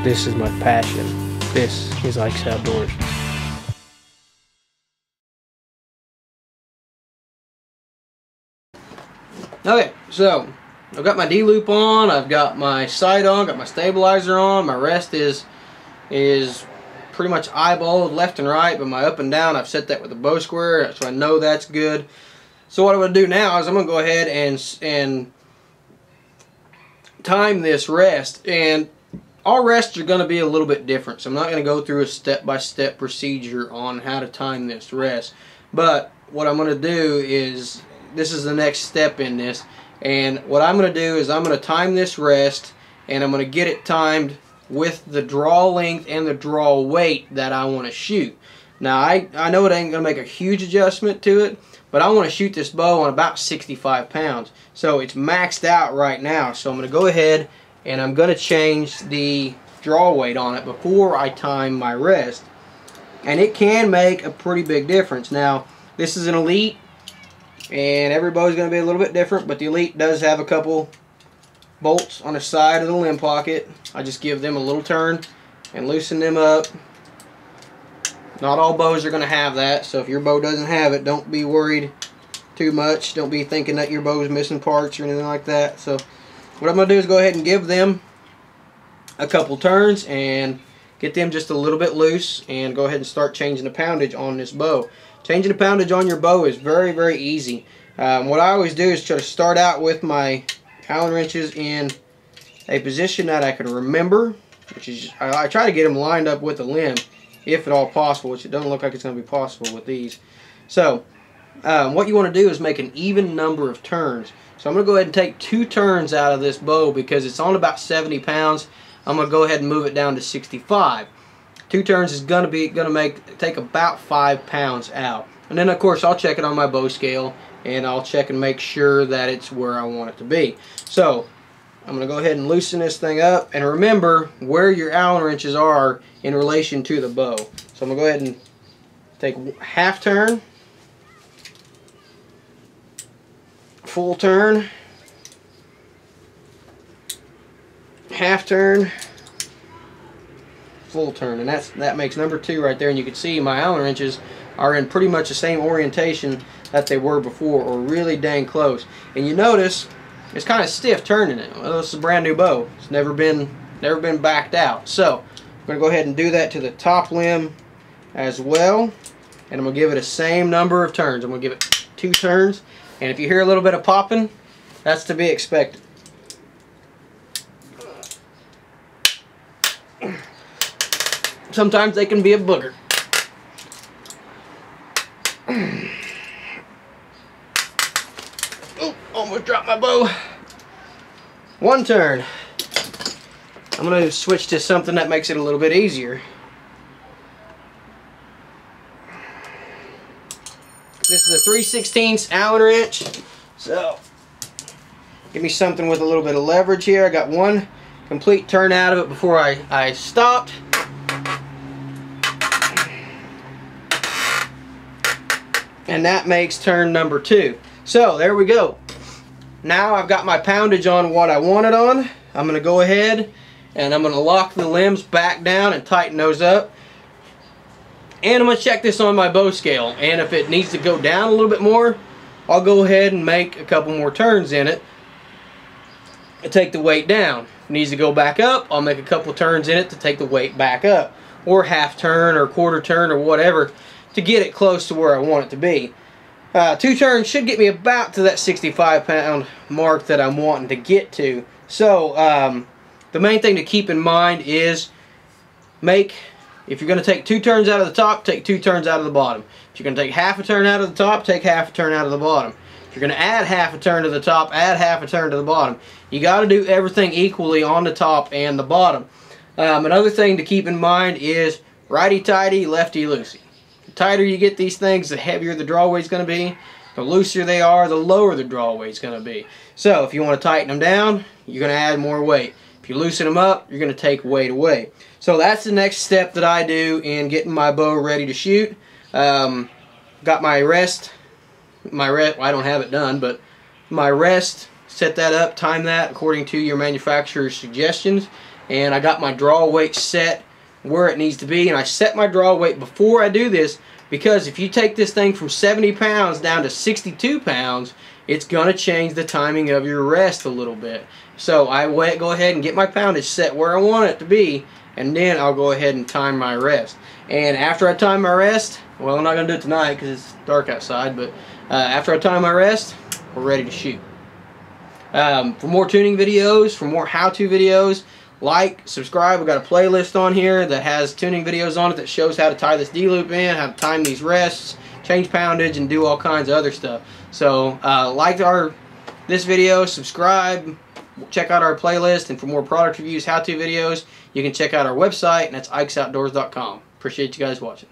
This is my passion. This is Ike's Outdoors. Okay, so I've got my D-loop on, I've got my sight on, got my stabilizer on, my rest is pretty much eyeballed left and right, but my up and down, I've set that with a bow square, so I know that's good. So what I'm going to do now is I'm going to go ahead and time this rest, and all rests are going to be a little bit different, so I'm not going to go through a step-by-step procedure on how to time this rest. But what I'm going to do is, this is the next step in this, and what I'm going to do is I'm going to time this rest, and I'm going to get it timed with the draw length and the draw weight that I want to shoot. Now I know it ain't going to make a huge adjustment to it, but I want to shoot this bow on about 65 pounds. So it's maxed out right now, so I'm going to go ahead and I'm going to change the draw weight on it before I time my rest. And it can make a pretty big difference. Now, this is an Elite, and every bow is going to be a little bit different, but the Elite does have a couple bolts on the side of the limb pocket. I just give them a little turn and loosen them up. Not all bows are going to have that, so if your bow doesn't have it, don't be worried too much. Don't be thinking that your bow is missing parts or anything like that. So what I'm going to do is go ahead and give them a couple turns and get them just a little bit loose, and go ahead and start changing the poundage on this bow. Changing the poundage on your bow is very, very easy. What I always do is try to start out with my Allen wrenches in a position that I can remember, which is, I try to get them lined up with the limb if at all possible, which it doesn't look like it's going to be possible with these. So what you want to do is make an even number of turns. So I'm going to go ahead and take 2 turns out of this bow because it's on about 70 pounds. I'm going to go ahead and move it down to 65. 2 turns is going to take about 5 pounds out. And then of course I'll check it on my bow scale, and I'll check and make sure that it's where I want it to be. So I'm going to go ahead and loosen this thing up, and remember where your Allen wrenches are in relation to the bow. So I'm going to go ahead and take half turn, full turn, half turn, full turn, and that makes number 2 right there. And you can see my Allen wrenches are in pretty much the same orientation that they were before, or really dang close. And you notice it's kind of stiff turning it. Well, this is a brand new bow. It's never been backed out. So I'm going to go ahead and do that to the top limb as well, and I'm going to give it the same number of turns. I'm going to give it 2 turns, and if you hear a little bit of popping, that's to be expected. Sometimes they can be a booger. Oh, almost dropped my bow. 1 turn. I'm going to switch to something that makes it a little bit easier. This is a 3/16 Allen wrench. So, give me something with a little bit of leverage here. I got 1 complete turn out of it before I stopped. And that makes turn number 2. So there we go. Now I've got my poundage on what I want it on. I'm going to go ahead and I'm going to lock the limbs back down and tighten those up. And I'm going to check this on my bow scale. And if it needs to go down a little bit more, I'll go ahead and make a couple more turns in it and take the weight down. If it needs to go back up, I'll make a couple turns in it to take the weight back up. Or half turn or quarter turn or whatever, to get it close to where I want it to be. 2 turns should get me about to that 65 pound mark that I'm wanting to get to. So the main thing to keep in mind is if you're going to take 2 turns out of the top, take 2 turns out of the bottom. If you're going to take half a turn out of the top, take half a turn out of the bottom. If you're going to add half a turn to the top, add half a turn to the bottom. You got to do everything equally on the top and the bottom. Another thing to keep in mind is righty-tighty, lefty-loosey. The tighter you get these things, the heavier the draw weight's going to be. The looser they are, the lower the draw weight's going to be. So if you want to tighten them down, you're going to add more weight. If you loosen them up, you're going to take weight away. So that's the next step that I do in getting my bow ready to shoot. Got my rest. Well, I don't have it done, but my rest, set that up, time that according to your manufacturer's suggestions, and I got my draw weight set where it needs to be, and I set my draw weight before I do this, because if you take this thing from 70 pounds down to 62 pounds, it's going to change the timing of your rest a little bit. So I go ahead and get my poundage set where I want it to be, and then I'll go ahead and time my rest. And after I time my rest, well, I'm not going to do it tonight because it's dark outside, but after I time my rest, we're ready to shoot. For more tuning videos, for more how-to videos, like, subscribe. We've got a playlist on here that has tuning videos on it that shows how to tie this D-loop in, how to time these rests, change poundage, and do all kinds of other stuff. So like this video, subscribe, check out our playlist, and for more product reviews, how-to videos, you can check out our website, and that's IkesOutdoors.com. Appreciate you guys watching.